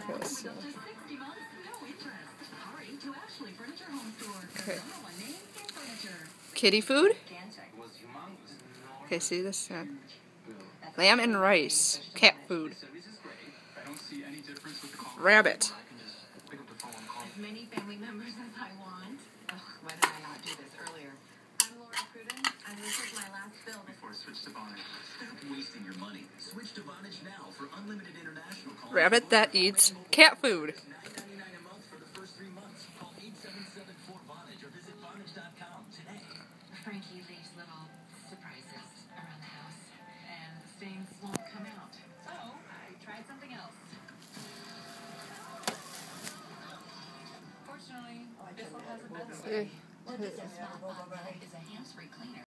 Okay, so. Okay. Kitty food? Okay, see this? Lamb and rice. Cat food. Rabbit. As many family members as I want. Ugh, why did I not do this earlier? I'm Laura Pruden, and this is my last bill before I switch to Vonage. Stop wasting your money. Switch to Vonage now for unlimited international calls. Rabbit that eats cat food. $9.99 a month for the first 3 months. Call 877-4Vonage or visit Vonage.com today. Frankie leaves little surprises around the house, and the stains won't come out. So I tried something else. Fortunately, this one has a bed. Okay. What does it smell like? Is a hands-free cleaner.